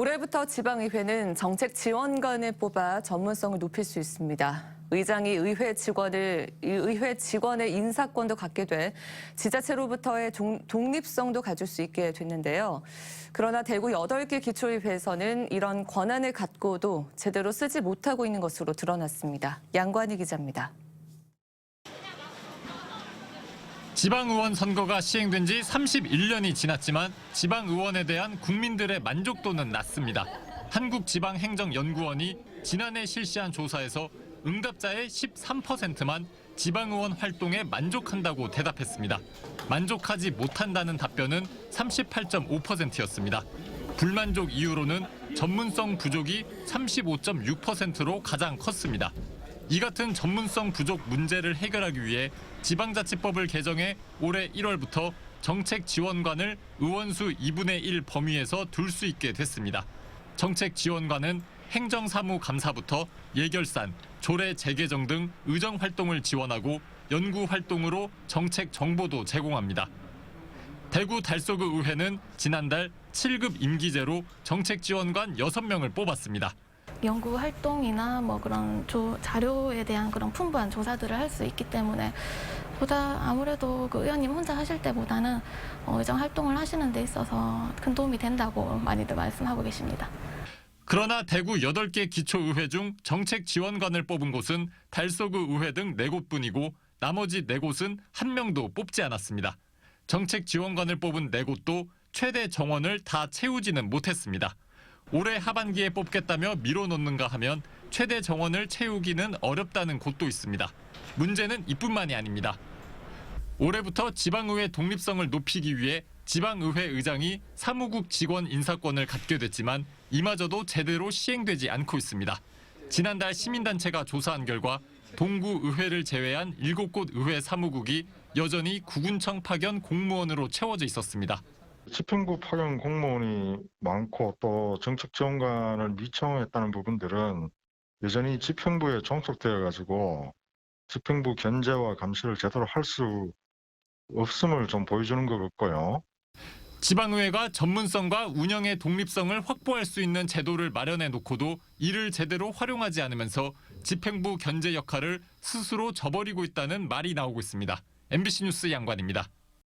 올해부터 지방의회는 정책 지원관을 뽑아 전문성을 높일 수 있습니다. 의장이 의회 직원의 인사권도 갖게 돼 지자체로부터의 독립성도 가질 수 있게 됐는데요. 그러나 대구 8개 기초의회에서는 이런 권한을 갖고도 제대로 쓰지 못하고 있는 것으로 드러났습니다. 양관희 기자입니다. 지방의원 선거가 시행된 지 31년이 지났지만 지방의원에 대한 국민들의 만족도는 낮습니다. 한국지방행정연구원이 지난해 실시한 조사에서 응답자의 13%만 지방의원 활동에 만족한다고 대답했습니다. 만족하지 못한다는 답변은 38.5%였습니다. 불만족 이유로는 전문성 부족이 35.6%로 가장 컸습니다. 이 같은 전문성 부족 문제를 해결하기 위해 지방자치법을 개정해 올해 1월부터 정책 지원관을 의원수 2분의 1 범위에서 둘 수 있게 됐습니다. 정책 지원관은 행정사무감사부터 예결산, 조례 재개정 등 의정 활동을 지원하고 연구 활동으로 정책 정보도 제공합니다. 대구 달서구 의회는 지난달 7급 임기제로 정책 지원관 6명을 뽑았습니다. 연구 활동이나 그런 자료에 대한 그런 풍부한 조사들을 할 수 있기 때문에 아무래도 그 의원님 혼자 하실 때보다는 의정 활동을 하시는 데 있어서 큰 도움이 된다고 많이들 말씀하고 계십니다. 그러나 대구 8개 기초의회 중 정책 지원관을 뽑은 곳은 달서구 의회 등 4곳뿐이고 나머지 4곳은 1명도 뽑지 않았습니다. 정책 지원관을 뽑은 4곳도 최대 정원을 다 채우지는 못했습니다. 올해 하반기에 뽑겠다며 밀어놓는가 하면 최대 정원을 채우기는 어렵다는 곳도 있습니다. 문제는 이뿐만이 아닙니다. 올해부터 지방의회 독립성을 높이기 위해 지방의회 의장이 사무국 직원 인사권을 갖게 됐지만 이마저도 제대로 시행되지 않고 있습니다. 지난달 시민단체가 조사한 결과 동구의회를 제외한 7곳 의회 사무국이 여전히 구군청 파견 공무원으로 채워져 있었습니다. 집행부 파견 공무원이 많고 또 정책 지원관을 미청했다는 부분들은 여전히 집행부에 종속되어 가지고 집행부 견제와 감시를 제대로 할 수 없음을 좀 보여주는 것 같고요. 지방의회가 전문성과 운영의 독립성을 확보할 수 있는 제도를 마련해 놓고도 이를 제대로 활용하지 않으면서 집행부 견제 역할을 스스로 저버리고 있다는 말이 나오고 있습니다. MBC 뉴스 양관입니다.